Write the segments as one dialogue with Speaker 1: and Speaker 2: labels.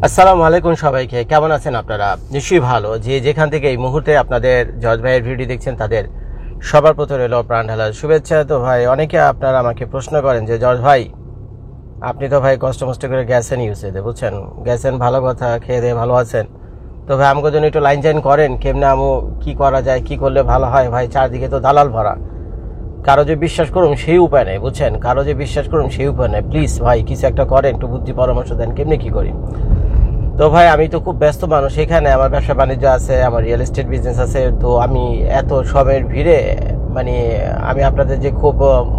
Speaker 1: আসসালামু আলাইকুম সবাইকে, কেমন আছেন আপনারা? নিশ্চয়ই ভালো। যে যেখান থেকে এই মুহূর্তে আপনাদের জজ ভাইয়ের ভিডিও দেখছেন তাদের সবার প্রতি রইল প্রাণ ঢালা শুভেচ্ছা। তো ভাই, অনেকে আপনারা আমাকে প্রশ্ন করেন যে জজ ভাই, আপনি তো ভাই কষ্ট মষ্ট করে গেছেন ইউএসএতে, বুঝছেন, গেছেন ভালো কথা, খেয়ে দিয়ে ভালো আছেন। তো ভাই আমাকে জন্য একটু লাইন চাইন করেন, কেমনে আমু কি করা যায়, কি করলে ভালো হয়। ভাই চারদিকে তো দালাল ভরা, কারো যে বিশ্বাস করুন সেই উপায় নেই, বুঝছেন, কারো যে বিশ্বাস করুন সেই উপায় নেই। প্লিজ ভাই কিছু একটা করেন, একটু বুদ্ধি পরামর্শ দেন কেমনে কি করি। তো ভাই আমি তো খুব ব্যস্ত মানুষ, এখানে আমার ব্যবসা বাণিজ্য আছে, আমার রিয়েল এস্টেট বিজনেস আছে। তো আমি এত সবের ভিড়ে মানে আমি আপনাদের যে খুব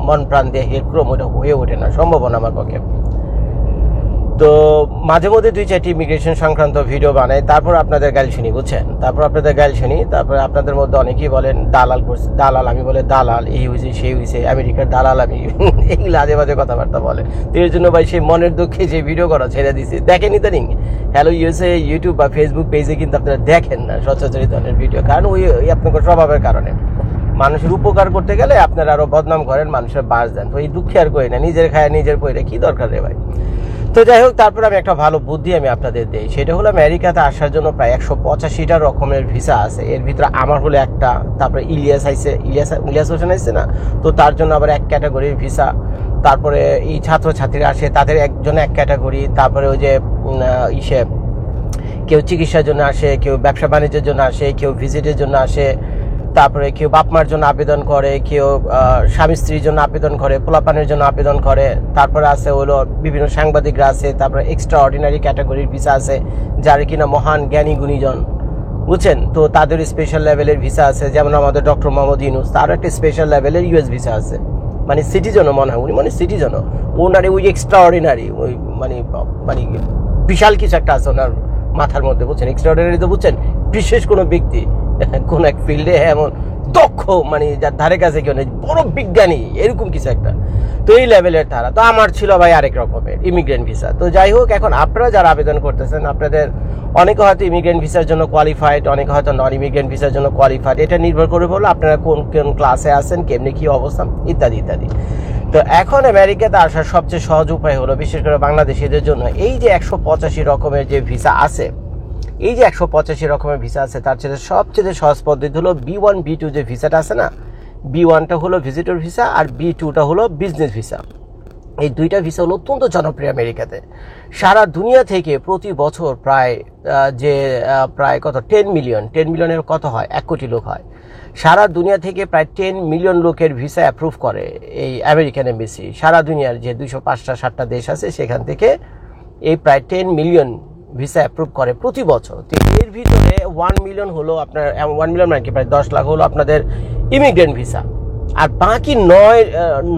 Speaker 1: মন প্রাণ দিয়ে হেল্প করবো ওটা হয়ে ওঠে না, সম্ভব না আমার পক্ষে। তো মাঝে মধ্যে 2-4টি ইমিগ্রেশন সংক্রান্ত ভিডিও বানাই, তারপর আপনাদের গাইল শুনি, বুঝছেন, তারপর আপনাদের গাইল শুনি। তারপর আপনাদের মধ্যে অনেকেই বলেন দালাল করছে, দালাল, আমি বলে দালাল, এই হয়েছে সেই হয়েছে, আমেরিকার দালাল আমি, এগুলো আজে বাজে কথাবার্তা বলে। তো এর জন্য ভাই সেই মনের দুঃখে যে ভিডিও করা ছেড়ে দিছি। দেখেনি তো নিন হ্যালো ইউএসএ ইউটিউব বা ফেসবুক পেজে কিন্তু আপনারা দেখেন না সচরাচর এই ধরনের ভিডিও, কারণ ওই আপনাদের স্বভাবের কারণে। মানুষের উপকার করতে গেলে আপনারা আরো বদনাম করেন, মানুষের বাস দেন। তো এই দুঃখে আর করি না, নিজের খায় নিজের পয়রে কি দরকার রে ভাই। তো যাই হোক, তারপর আমি একটা ভালো বুদ্ধি আমি আপনাদের দিই, সেটা হলো আমেরিকাতে আসার জন্য প্রায় 185টা রকমের ভিসা আছে। এর ভিতরে আমার হলো একটা, তারপরে ইলিয়াস আইছে, ইলিয়াস হোসেন আইছে না, তো তার জন্য আবার এক ক্যাটাগরির ভিসা। তারপরে এই ছাত্রছাত্রীরা আসে তাদের একজন এক ক্যাটাগরি। তারপরে ওই যে ইসে কেউ চিকিৎসার জন্য আসে, কেউ ব্যবসা বাণিজ্যের জন্য আসে, কেউ ভিজিটের জন্য আসে, তারপরে কেউ বাপ মার জন্য আবেদন করে, কেউ স্বামী স্ত্রীর জন্য আবেদন করে, পোলাপানের জন্য আবেদন করে। তারপরে আছে হলো বিভিন্ন সাংবাদিকরা আছে, তারপরে এক্সট্রা অর্ডিনারি ক্যাটাগরির ভিসা আছে, যারা কিনা মহান জ্ঞানী গুণীজন, বুঝছেন। তো তাদের স্পেশাল লেভেলের ভিসা আছে, যেমন আমাদের ডক্টর মোহাম্মদ ইউনূস, তারও একটা স্পেশাল লেভেলের ইউএস ভিসা আছে, মানে সিটিজনও মনে হয় উনি, মানে সিটিজনও ওনার ওই এক্সট্রা অর্ডিনারি ওই মানে মানে বিশাল কিছু একটা আছে ওনার মাথার মধ্যে, বুঝছেন। এক্সট্রা অর্ডিনারি তো বুঝছেন, বিশেষ কোনো ব্যক্তি কোন এক ফিল্ডে এমন দক্ষ, মানে যার ধারে কাছে কেউ নেই, বড় বিজ্ঞানী, এরকম কিছু একটা। তো এই লেভেলের তারা। তো আমার ছিল ভাই আরেক রকমের ইমিগ্রেন্ট ভিসা। তো যাই হোক, এখন আপনারা যারা আবেদন করতেছেন, আপনাদের অনেকে হয়তো ইমিগ্রেন্ট ভিসার জন্য কোয়ালিফাইড, অনেকে হয়তো নন ইমিগ্রেন্ট ভিসার জন্য কোয়ালিফাইড। এটা নির্ভর করে বলো আপনারা কোন কোন ক্লাসে আছেন, কেমনি কি অবস্থা, ইত্যাদি ইত্যাদি। তো এখন আমেরিকাতে আসার সবচেয়ে সহজ উপায় হলো, বিশেষ করে বাংলাদেশিদের জন্য, এই যে 185 রকমের যে ভিসা আছে, এই যে 185 রকমের ভিসা আছে, তার চেয়ে সবচেয়ে সহজ পদ্ধতি হলো B1 B2 যে ভিসাটা আছে না, B1টা হলো ভিজিটর ভিসা আর B2টা হলো বিজনেস ভিসা। এই দুইটা ভিসা হলো অত্যন্ত জনপ্রিয় আমেরিকাতে। সারা দুনিয়া থেকে প্রতি বছর প্রায় কত 10 মিলিয়নের কত হয়, 1 কোটি লোক হয়। সারা দুনিয়া থেকে প্রায় 10 মিলিয়ন লোকের ভিসা অ্যাপ্রুভ করে এই আমেরিকান এমবেসি। সারা দুনিয়ার যে 205-7টা দেশ আছে সেখান থেকে এই প্রায় 10 মিলিয়ন ভিসা অ্যাপ্রুভ করে প্রতি বছর। তো এর ভিতরে 1 মিলিয়ন হলো আপনার, 1 মিলিয়ন মানে কি প্রায় 10 লাখ হলো আপনাদের ইমিগ্রেন্ট ভিসা, আর বাকি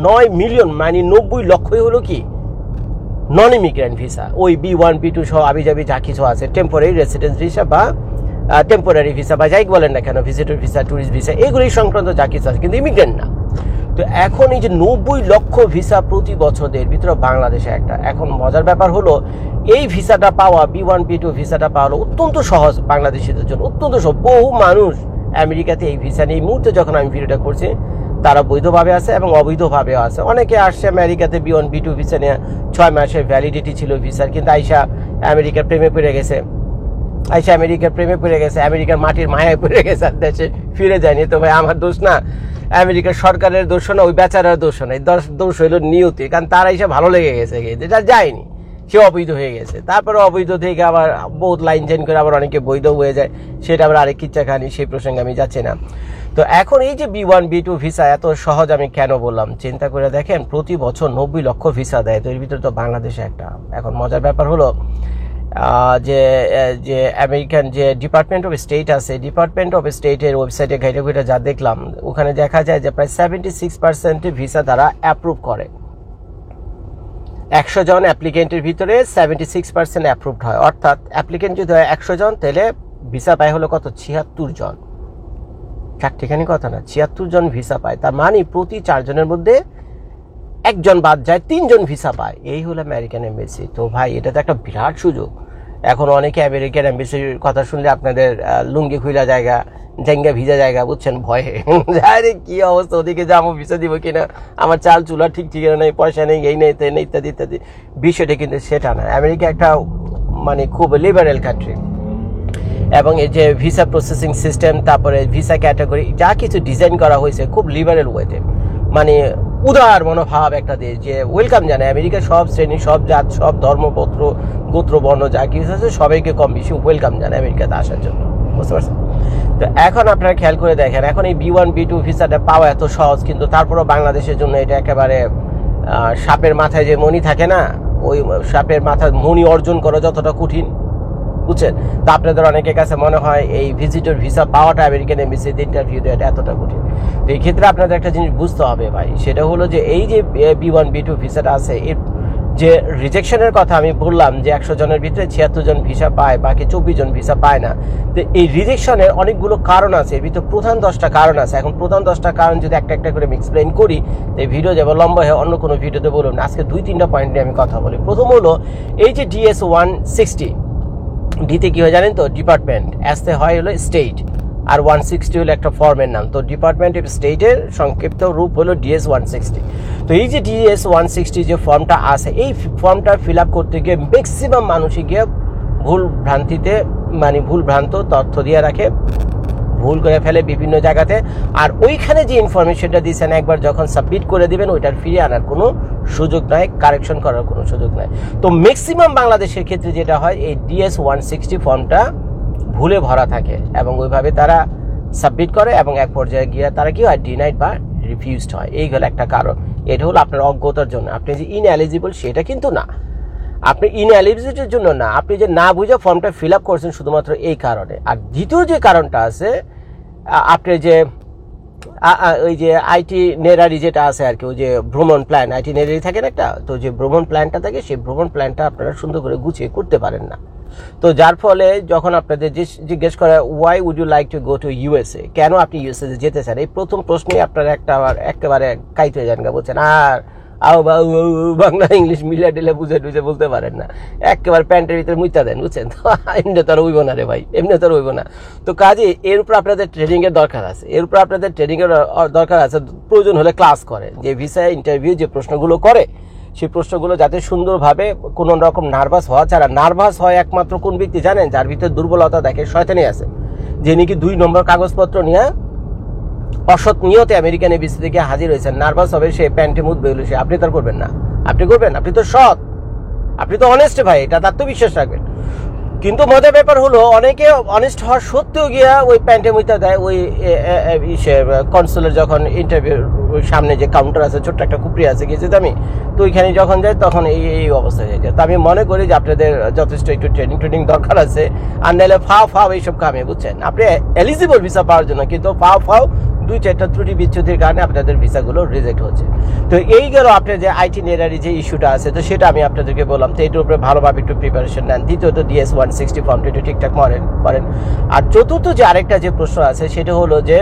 Speaker 1: 9 মিলিয়ন মানে 90 লক্ষই হলো কি নন ইমিগ্রেন্ট ভিসা। ওই B1 B2 সহ আবিজাবি যা কিছু আছে, টেম্পোরারি রেসিডেন্স ভিসা বা টেম্পোরারি ভিসা বা যাই বলেন না কেন, ভিজিটর ভিসা, ট্যুরিস্ট ভিসা, এগুলোই সংক্রান্ত যা কিছু আছে, কিন্তু ইমিগ্রেন্ট না। তো এখন এই যে 90 লক্ষ ভিসা প্রতি বছরের ভিতরে বাংলাদেশে একটা, এখন মজার ব্যাপার হলো এই ভিসাটা পাওয়া, B1 B2 ভিসাটা পাওয়া হলো অত্যন্ত সহজ বাংলাদেশিদের জন্য, অত্যন্ত সহজ। বহু মানুষ আমেরিকাতে এই ভিসা নিয়ে, এই মুহূর্তে যখন আমি ভিডিওটা করছি, তারা বৈধভাবে আছে এবং অবৈধভাবেও আছে। অনেকে আসছে আমেরিকাতে B1 B2 ভিসা নিয়ে, 6 মাসের ভ্যালিডিটি ছিল ভিসার, কিন্তু আইসা আমেরিকার প্রেমে পড়ে গেছে, আমেরিকার মাটির মায়ায় পড়ে গেছে, আর দেশে ফিরে যায়নি। তো ভাই আমার দোষ না, আমেরিকার সরকারের দোষ না, ওই বেচারার দোষ না, দোষ হইলো নিয়তি, কারণ তারা এসে ভালো লেগে গেছে, যেটা যায়নি সে অবৈধ হয়ে গেছে। তারপরে অবৈধ থেকে আবার বহুত লাইন চেঞ্জ করে আবার অনেকে বৈধ হয়ে যায়, সেটা আবার আরেক কিচ্ছা খানি, সেই প্রসঙ্গে আমি যাচ্ছি না। তো এখন এই যে B1 B2 ভিসা এত সহজ আমি কেন বললাম, চিন্তা করে দেখেন, প্রতি বছর 90 লক্ষ ভিসা দেয়, তো এর ভিতরে তো বাংলাদেশে একটা। এখন মজার ব্যাপার হলো যে আমেরিকান যে ডিপার্টমেন্ট অফ স্টেট আছে, ডিপার্টমেন্ট অফ স্টেটের ওয়েবসাইটে ঘাইটা যা দেখলাম, ওখানে দেখা যায় যে প্রায় 76% ভিসা তারা অ্যাপ্রুভ করে। 100 জন অ্যাপ্লিকেন্টের ভিতরে 76% অ্যাপ্রুভড হয়, অর্থাৎ অ্যাপ্লিকেন্ট যদি হয় 100 জন, তাহলে ভিসা পায় হলো কত, 76 জন। চারটিখানি কথা না, 76 জন ভিসা পায়। তার মানে প্রতি 4 জনের মধ্যে 1 জন বাদ যায়, 3 জন ভিসা পায়। এই হলো আমেরিকান এমবেসি। তো ভাই এটা তো একটা বিরাট সুযোগ। এখন অনেকে আমেরিকান এমবেসির কথা শুনলে আপনাদের লুঙ্গি খুইলা জায়গা, জাঙ্গা ভিজা জায়গা, বুঝছেন, ভয়ে আরে কি অবস্থা, ওদিকে যাবো ভিসা দিব কিনা, আমার চাল চুলা ঠিক ঠিকানা নেই, পয়সা নেই, এই নেই, ইত্যাদি ইত্যাদি। বিষয়টা কিন্তু সেটা না। আমেরিকা একটা মানে খুব লিবারেল কান্ট্রি, এবং এই যে ভিসা প্রসেসিং সিস্টেম, তারপরে ভিসা ক্যাটাগরি যা কিছু ডিজাইন করা হয়েছে খুব লিবারেল ওয়েতে, মানে উদার মনোভাব একটা দেশ, যে ওয়েলকাম জানায় আমেরিকা সব শ্রেণী, সব জাত, সব ধর্মপত্র, গোত্র, বর্ণ যা কিছু আছে সবাইকে কম বেশি ওয়েলকাম জানায় আমেরিকাতে আসার জন্য, বুঝতে পারছেন? তো এখন আপনারা খেয়াল করে দেখেন, এখন এই B1 B2 ভিসাটা পাওয়া এত সহজ, কিন্তু তারপরেও বাংলাদেশের জন্য এটা একেবারে সাপের মাথায় যে মণি থাকে না, ওই সাপের মাথায় মণি অর্জন করা যতটা কঠিন, বুঝছেন? তো আপনাদের অনেকের কাছে মনে হয় এই ভিজিটর ভিসা পাওয়াটা আমেরিকান এমবিসিতে ইন্টারভিউ দেওয়াটা এতটা কঠিন। তো এই ক্ষেত্রে আপনাদের একটা জিনিস বুঝতে হবে ভাই, সেটা হলো যে এই যে B1 B2 ভিসাটা আছে, এর যে রিজেকশনের কথা আমি বললাম যে 100 জনের ভিতরে 76 জন ভিসা পায়, বাকি 24 জন ভিসা পায় না। তো এই রিজেকশনের অনেকগুলো কারণ আছে, এর ভিতরে প্রধান 10টা কারণ আছে। এখন প্রধান 10টা কারণ যদি একটা একটা করে আমি এক্সপ্লেন করি, এই ভিডিও যাবে লম্বা হয়ে, অন্য কোনো ভিডিওতে বলুন, আজকে 2-3টা পয়েন্ট নিয়ে আমি কথা বলি। প্রথম হলো এই যে DS-160, ডিতে কি হয় জানেন তো? ডিপার্টমেন্ট, এসতে হয় হলো স্টেট, আর 160 হলো একটা ফর্মের নাম। তো ডিপার্টমেন্ট অফ স্টেটের সংক্ষিপ্ত রূপ হলো DS-160। তো এই যে DS-160 যে ফর্মটা আছে, এই ফর্মটা ফিল আপ করতে গিয়ে ম্যাক্সিমাম মানুষই গিয়ে ভুলভ্রান্ত তথ্য দিয়ে রাখে, ভুল করে ফেলে বিভিন্ন জায়গাতে। আর ওইখানে যে ইনফরমেশনটা দিয়েছেন, একবার যখন সাবমিট করে দিবেন, ওইটার ফিরে আনার কোনো সুযোগ নাই, কারেকশন করার কোনো সুযোগ নাই। তো ম্যাক্সিমাম বাংলাদেশের ক্ষেত্রে যেটা হয়, এই DS-160 ফর্মটা ভুলে ভরা থাকে এবং ওইভাবে তারা সাবমিট করে, এবং এক পর্যায়ে গিয়ে তারা কি হয়, ডিনাইড বা রিফিউজড হয়। এই হলো একটা কারণ। এটা হলো আপনার অজ্ঞতার জন্য। আপনি যে ইনএলিজিবল সেটা কিন্তু না, আপনি ইনএলিজিবিলিটির জন্য না, আপনি যে না বুঝে ফর্মটা ফিল আপ করছেন শুধুমাত্র এই কারণে। আর দ্বিতীয় যে কারণটা আছে, আপনি যে ওই যে আইটি নেরারি যেটা আছে আর কি, ওই যে ভ্রমণ প্ল্যান, আইটি নেরারি থাকে না একটা, তো যে ভ্রমণ প্ল্যানটা থাকে, সেই ভ্রমণ প্ল্যানটা আপনারা সুন্দর করে গুছিয়ে করতে পারেন না। তো যার ফলে যখন আপনাদের জিজ্ঞেস করে why would you like to go to USA, কেন আপনি ইউএসএ যেতে চান, এই প্রথম প্রশ্নেই আপনারা একেবারে কাইতে যান গা, বলছেন আর বাংলা ইংলিশ মিলিয়ে টিলে বুঝে টুঝে বলতে পারেন না, একেবারে প্যান্টের ভিতরে মুইতা দেন, বুঝছেন? তো এমনি তো আর হইব না রে ভাই, এমনি তো আর হইব না। তো কাজে এর উপর আপনাদের ট্রেনিং এর দরকার আছে, প্রয়োজন হলে ক্লাস করে, যে ভিসা ইন্টারভিউ যে প্রশ্নগুলো করে, সেই প্রশ্নগুলো যাতে সুন্দরভাবে কোনো রকম নার্ভাস হওয়া ছাড়া, নার্ভাস হয় একমাত্র কোন ব্যক্তি জানেন? যার ভিতরে দুর্বলতা দেখে শয়তানি আছে, যে নাকি 2 নম্বর কাগজপত্র নিয়ে অসৎ নিয়তে আমেরিকান এমবিসি থেকে হাজির হয়েছেন, নার্ভাস হবে, সে প্যান্টে মুখ বেরোলে সে, আপনি তার করবেন না, আপনি করবেন, আপনি তো সৎ, আপনি তো অনেস্ট ভাই, এটা আত্মবিশ্বাস রাখবেন। কিন্তু মজার ব্যাপার হলো, অনেকে অনেস্ট হওয়ার সত্ত্বেও গিয়া ওই প্যান্টে মুইতা দেয়, ওই কনসুলের যখন ইন্টারভিউ সামনে যে কাউন্টার আছে, ছোট্ট একটা কুপড়ি আছে, গেছি তো আমি, তো ওইখানে যখন যাই তখন এই অবস্থা হয়ে যায়। তো আমি মনে করি যে আপনাদের যথেষ্ট একটু ট্রেনিং দরকার আছে, আর নাহলে ফাও এইসব কামে, বুঝছেন? আপনি এলিজিবল ভিসা পাওয়ার জন্য, কিন্তু ফাও 2-4টা ত্রুটি বিচ্ছুতির কারণে আপনাদের ভিসাগুলো রিজেক্ট হচ্ছে। তো এই গেল আপনার যে আইটি নেরারি যে ইস্যুটা আছে, তো সেটা আমি আপনাদেরকে বললাম। তো এটার উপরে ভালোভাবে একটু প্রিপারেশন নেন। দ্বিতীয়ত DS-160 ফর্মটা একটু ঠিকঠাক করেন। আর চতুর্থ যে আরেকটা যে প্রশ্ন আছে, সেটা হলো যে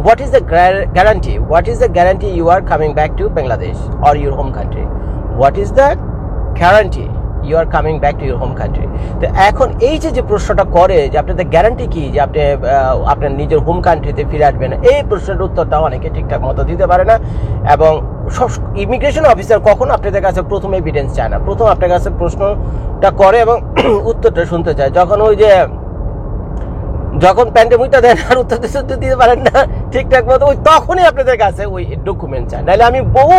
Speaker 1: what is the guarantee you are coming back to Bangladesh or your home country? What is the guarantee you are coming back to your home country? তো এখন এই যে প্রশ্নটা করে যে আপনাদের গ্যারান্টি কি যে আপনি আপনার নিজের হোম কান্ট্রিতে ফিরে আসবেন, এই প্রশ্নের উত্তরটা অনেকে ঠিকঠাক মতো দিতে পারে না। এবং সব ইমিগ্রেশন অফিসার কখন আপনাদের কাছে প্রথম এভিডেন্স চায় না, প্রথম আপনার কাছে প্রশ্নটা করে এবং উত্তরটা শুনতে চায়। যখন প্যান্টে মুইটা দেন আর উত্তর দিতে পারেন না ঠিকঠাক মতো, ওই তখনই আপনাদের কাছে ওই ডকুমেন্ট চায়। নাহলে আমি বহু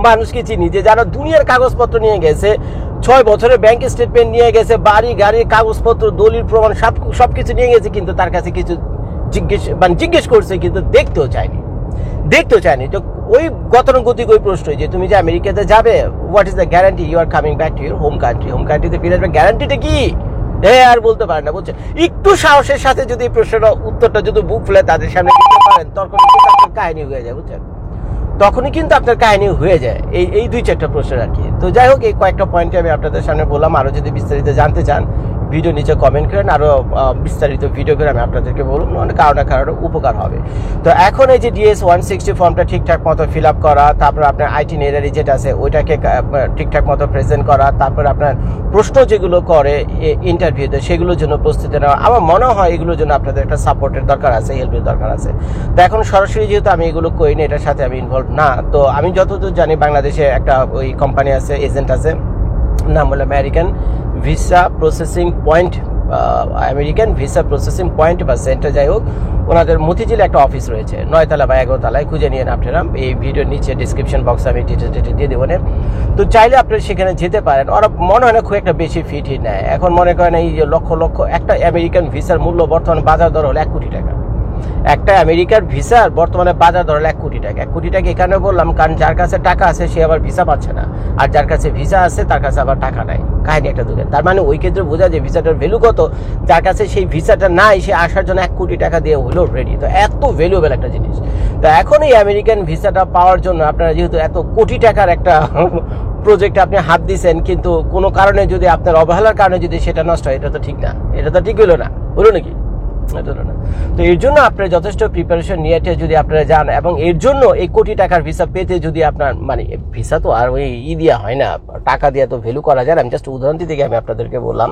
Speaker 1: মানুষকে চিনি যে যারা দুনিয়ার কাগজপত্র নিয়ে গেছে, 6 বছরের ব্যাংক স্টেটমেন্ট নিয়ে গেছে, বাড়ি গাড়ি কাগজপত্র দলিল প্রমাণ সবকিছু নিয়ে গেছে, কিন্তু তার কাছে কিছু জিজ্ঞেস করছে, কিন্তু দেখতেও চায়নি। তো ওই গতানুগতিক ওই প্রশ্ন যে তুমি যে আমেরিকাতে যাবে, what is the guarantee you are coming back to your home কান্ট্রিতে ফিরে আসবে, গ্যারান্টিটা কি? আর বলতে পারেন না, বুঝছেন? একটু সাহসের সাথে যদি প্রশ্নটা উত্তরটা যদি বুক ফুলে তাদের সামনে দিতে পারেন, তখন কিন্তু আপনার কাহিনী হয়ে যায়, বুঝছেন? তখনই কিন্তু আপনার কাহিনী হয়ে যায় এই 2-4টা প্রশ্নের আর কি। তো যাই হোক, এই কয়েকটা পয়েন্টে আমি আপনাদের সামনে বললাম। আরো যদি বিস্তারিত জানতে চান, ভিডিও নিচে কমেন্ট করেন, আরো বিস্তারিত ভিডিও করে আমি আপনাদেরকে বলুন, মানে কারো না কারোর উপকার হবে। তো এখন এই যে DS-160 ফর্মটা ঠিকঠাক মতো ফিল আপ করা, তারপর আপনার আইটি নেরারি যেটা আছে ওইটাকে ঠিকঠাক মতো প্রেজেন্ট করা, তারপর আপনার প্রশ্ন যেগুলো করে ইন্টারভিউতে সেগুলোর জন্য প্রস্তুতি নেওয়া, আমার মনে হয় এগুলোর জন্য আপনাদের একটা সাপোর্টের দরকার আছে, হেল্পের দরকার আছে। তো এখন সরাসরি যেহেতু আমি এগুলো করিনি, এটার সাথে আমি ইনভলভ না, তো আমি যতদূর জানি বাংলাদেশে একটা ওই কোম্পানি আছে, এজেন্ট আছে, নাম হলো American visa processing point, American visa processing point বা সেন্টার, যাই হোক, ওনাদের মতিঝিলে একটা অফিস রয়েছে 9 তলা বা 11 তলায়, খুঁজে নিয়ে আপনারা এই ভিডিওর নিচে ডিসক্রিপশন বক্সে আমি ডিটেল দিয়ে দেবো। তো চাইলে আপনারা সেখানে যেতে পারেন। ওরা মনে হয় না খুব একটা বেশি ফিটই নেয়। এখন মনে করেন এই যে লক্ষ লক্ষ একটা আমেরিকান ভিসার মূল্য বর্তমানে বাজার দর হলো 1 কোটি টাকা। একটা আমেরিকার ভিসার বর্তমানে বাজার দর 1 কোটি টাকা। 1 কোটি টাকা এখানে বললাম কারণ যার কাছে টাকা আছে সে আবার ভিসা পাচ্ছে না, আর যার কাছে ভিসা আছে তার কাছে আবার টাকা নাই। কাহিনী একটা দূরে। তার মানে ওই ক্ষেত্রে বোঝা যায় ভিসাটার ভ্যালু কত। যার কাছে সেই ভিসাটা নাই সে আসার জন্য 1 কোটি টাকা দিয়ে হলো রেডি। তো এত ভ্যালুয়েবল একটা জিনিস। তো এখন এই আমেরিকান ভিসাটা পাওয়ার জন্য আপনারা যেহেতু এত কোটি টাকার একটা প্রজেক্টে আপনি হাত দিয়েছেন, কিন্তু কোনো কারণে যদি আপনার অবহেলার কারণে যদি সেটা নষ্ট হয়, এটা তো ঠিক না। এটা তো ঠিক হলো না, হলো নাকি? তো এর জন্য আপনার যথেষ্ট প্রিপারেশন নিয়ে যদি আপনারা যান, এবং এর জন্য এই কোটি টাকার ভিসা পেতে যদি আপনার মানে ভিসা তো আর ওই দেওয়া হয় না, টাকা দিয়ে তো ভ্যালু করা যায় না। আমি জাস্ট উদাহরণ থেকে আমি আপনাদেরকে বললাম।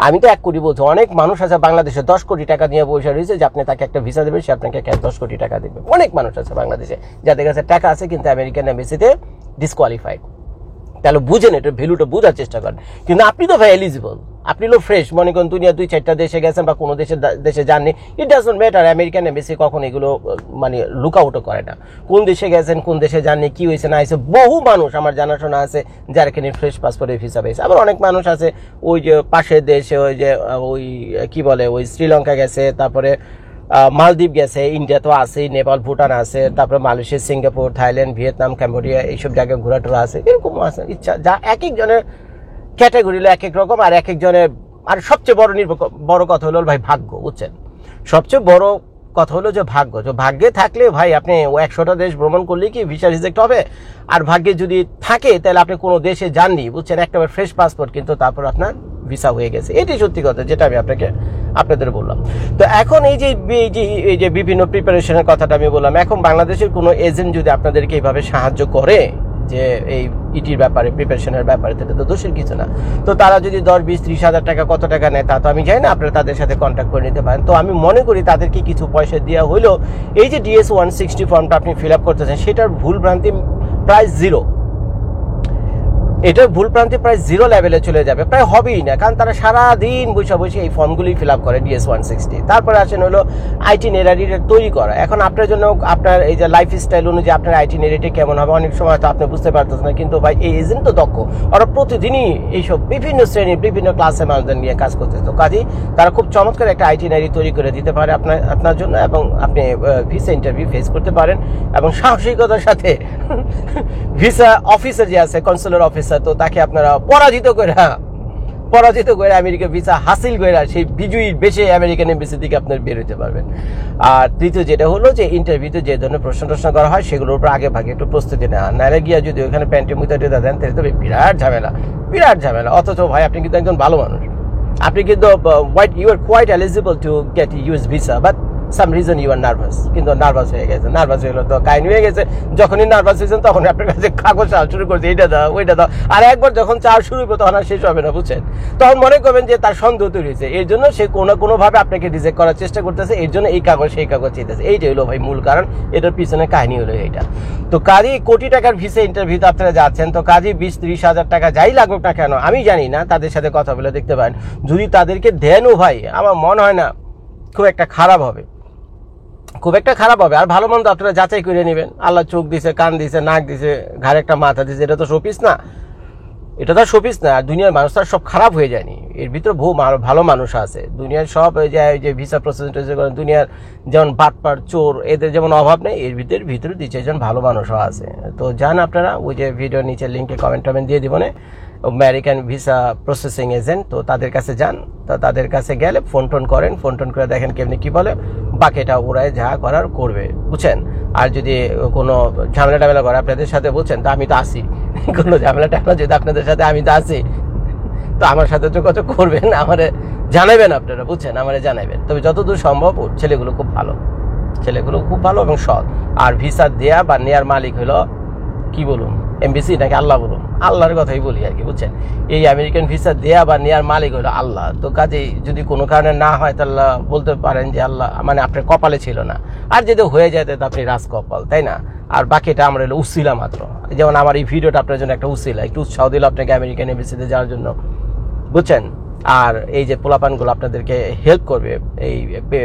Speaker 1: আমি তো 1 কোটি বলছি, অনেক মানুষ আছে বাংলাদেশে 10 কোটি টাকা নিয়ে বসে রয়েছে যে আপনি তাকে একটা ভিসা দেবেন, সে আপনাকে 10 কোটি টাকা দেবে। অনেক মানুষ আছে বাংলাদেশে যাদের কাছে টাকা আছে কিন্তু আমেরিকান এমবেসিতে ডিসকোয়ালিফাইড। তাহলে বুঝেন, এটা ভ্যালুটা বোঝার চেষ্টা করেন। কিন্তু আপনি তো ভাই এলিজিবল, আপনি লো ফ্রেশ, মনে করেন দুনিয়া 2-4টা দেশে গেছেন বা কোনো দেশে যাননি, it doesn't matter. American embassy কখন এগুলো মানে লুক আউটও করে না। কোন দেশে গেছেন, কোন দেশে যাননি, কি হয়েছে না হয়েছে। বহু মানুষ আমার জানাশোনা আছে যারা এখানে ফ্রেশ পাসপোর্টের ভিসা পেয়েছে। আবার অনেক মানুষ আছে ওই যে পাশের দেশে ওই যে ওই কি বলে ওই শ্রীলঙ্কা গেছে, তারপরে মালদ্বীপ গেছে, ইন্ডিয়া তো আছে, নেপাল, ভুটান আছে, তারপরে Malaysia, Singapore, Thailand, Vietnam, Cambodia, এইসব জায়গায় ঘোরাটোরা আছে। এরকম আছে ইচ্ছা, যা এক একজনের ক্যাটাগরি হলো এক এক রকম, আর এক একজনের। আর সবচেয়ে বড় কথা হলো ভাই ভাগ্য, বুঝছেন? সবচেয়ে বড় কথা হলো যে ভাগ্য। যে ভাগ্যে থাকলে ভাই আপনি 100টা দেশ ভ্রমণ করলে কি ভিসা রিজেক্ট হবে? আর ভাগ্যে যদি থাকে তাহলে আপনি কোনো দেশে যাননি, বুঝছেন, একেবারে ফ্রেশ পাসপোর্ট, কিন্তু তারপর আপনার ভিসা হয়ে গেছে। এটাই সত্যি কথা, যেটা আমি আপনাদের বললাম। তো এখন এই যে বিভিন্ন প্রিপারেশনের কথাটা আমি বললাম, এখন বাংলাদেশের কোনো এজেন্ট যদি আপনাদেরকে এইভাবে সাহায্য করে যে এই ইটির ব্যাপারে, প্রিপারেশনের ব্যাপারে, তাহলে তো দোষের কিছু না। তো তারা যদি 10, 20, 30 হাজার টাকা কত টাকা নেয় তা তো আমি জানি না, আপনারা তাদের সাথে কন্ট্যাক্ট করে নিতে পারেন। তো আমি মনে করি তাদেরকে কিছু পয়সা দেওয়া হলেও এই যে DS-160 ফর্মটা আপনি ফিল আপ করতেছেন, সেটার ভুল ভ্রান্তি প্রায় 0। এটার ভুল প্রান্তি প্রায় 0 লেভেলে চলে যাবে, প্রায় হবেই না। কারণ তারা সারাদিন বসে এই ফর্মগুলি ফিল আপ করে DS-160। তারপরে আসেন হলো আইটিনারি তৈরি করা। এখন আপনার জন্য আপনার এই যে লাইফ স্টাইল অনুযায়ী আপনার আইটিনারিটি কেমন হবে অনেক সময় তো আপনি বুঝতে পারতেছেন না, কিন্তু ভাই এই এজেন্ট তো দক্ষ, ওরা প্রতিদিনই এইসব বিভিন্ন শ্রেণীর বিভিন্ন ক্লাসে মানুষদের নিয়ে কাজ করতেছে। তো কাজেই তারা খুব চমৎকার একটা আইটিনারি তৈরি করে দিতে পারে আপনার জন্য, এবং আপনি ভিসা ইন্টারভিউ ফেস করতে পারেন। এবং সাহসিকতার সাথে ভিসা অফিসার যে আছে, কনসুলার অফিসার, তো তাকে আপনারা পরাজিত করে আমেরিকা ভিসা হাসিল করে সেই বিজয়ীর বেশি আমেরিকান এমবেসি থেকে আপনার বের হতে পারবেন। আর তৃতীয় যেটা হলো যে ইন্টারভিউতে যে ধরনের প্রশ্ন করা হয় সেগুলোর উপর আগে ভাগে একটু প্রস্তুতি নেওয়া, নাহলে গিয়া যদি ওখানে প্যান্টে মুতা টেতা দেন তাহলে তো বিরাট ঝামেলা। অথচ ভাই আপনি কিন্তু একজন ভালো মানুষ, আপনি কিন্তু you are quite eligible to get US visa, but some reason you are nervous. কিন্তু নার্ভাস হয়ে গেলো তো কাহিনী হয়ে গেছে। যখনই নার্ভাস হয়েছেন তখন আপনার কাছে কাগজ চাল শুরু করছে, এইটা দাও ওইটা দাও। আর একবার যখন চাল শুরু হবে তখন আর শেষ হবে না, বুঝছেন? তখন মনে করবেন যে তার সন্দেহ তৈরি হয়েছে, এর জন্য সে কোনোভাবে আপনাকে রিজেক্ট করার চেষ্টা করতেছে, এর জন্য এই কাগজ সেই কাগজ চেয়েছে। এইটাই হলো ভাই মূল কারণ, এটার পিছনে কাহিনী হলো এইটা। তো কাজেই কোটি টাকার ভিসা ইন্টারভিউতে আপনারা যাচ্ছেন, তো কাজেই 20-30 হাজার টাকা যাই লাগুক না কেন, আমি জানি না, তাদের সাথে কথা বলে দেখতে পারেন। যদি তাদেরকে দেনও ভাই, আমার মনে হয় না খুব একটা খারাপ হবে। আর ভালো মন্দ আপনারা যাচাই করে নেবেন। আল্লাহ চোখ দিছে, কান দিছে, নাক দিছে, ঘাড়ে একটা মাথা দিছে, এটা তো শোপিস না। আর দুনিয়ার মানুষ তার সব খারাপ হয়ে যায়নি, এর ভিতরে বহু ভালো মানুষ আছে। দুনিয়ার সব যে ভিসা প্রসেস করেন, দুনিয়ার যেমন বাটপার, চোর, এদের যেমন অভাব নেই, এর ভিতরে 2-4 জন ভালো মানুষও আছে। তো যান আপনারা ওই যে ভিডিওর নিচে লিঙ্কে কমেন্ট দিয়ে দিব না, আমেরিকান ভিসা প্রসেসিং এজেন্ট, তো তাদের কাছে যান। তো তাদের কাছে গেলে ফোন করে দেখেন কেমনি কি বলে, বাকিটা ওরাই যা করার করবে, বুঝছেন? আর যদি কোনো ঝামেলা করে আপনাদের সাথে, বুঝছেন, তো আমি তো আসি, কোনো ঝামেলা যদি আপনাদের সাথে, আমি তো আসি, তো আমার সাথে যোগাযোগ করবেন, আমারে জানাবেন আপনারা, বুঝছেন, আমারে জানাবেন। তবে যতদূর সম্ভব ছেলেগুলো খুব ভালো এবং সৎ। আর ভিসা দেয়া বা নেয়ার মালিক হলো কি বলুন এমবিসি নাকি আল্লাহ বলুন, আল্লাহর কথাই বলি আর কি, বুঝছেন। এই আমেরিকান ভিসা দেয়া বা নেওয়ার মালিক হলো আল্লাহ। তো কাজেই যদি কোনো কারণে না হয় তাহলে বলতে পারেন যে আল্লাহ মানে আপনার কপালে ছিল না, আর যদি হয়ে যায় তো আপনি রাজকপাল, তাই না। আর বাকিটা আমরা হলো উসিলা মাত্র। যেমন আমার এই ভিডিওটা আপনার জন্য একটা উসিলা, একটু উৎসাহ দিল আপনাকে আমেরিকান এমবিসিতে যাওয়ার জন্য, বুঝছেন। আর এই যে পোলাপানগুলো আপনাদেরকে হেল্প করবে এই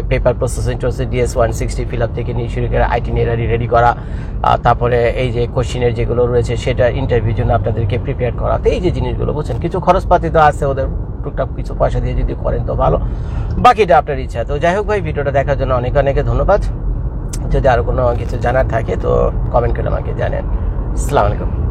Speaker 1: paper processing DS-160 fill up থেকে নিয়ে শুরু করে আইটিনারি রেডি করা, তারপরে এই যে কোশ্চিনের যেগুলো রয়েছে সেটা ইন্টারভিউর জন্য আপনাদেরকে প্রিপেয়ার করা, তো এই যে জিনিসগুলো, বুঝছেন। কিছু খরচপাতি তো আছে ওদের, টুকটাক কিছু পয়সা দিয়ে যদি করেন তো ভালো, বাকিটা আপনার ইচ্ছা। তো যাই হোক ভাই, ভিডিওটা দেখার জন্য অনেক অনেক ধন্যবাদ। যদি আরও কোনো কিছু জানার থাকে তো কমেন্ট করে আমাকে জানেন। আসসালামু আলাইকুম।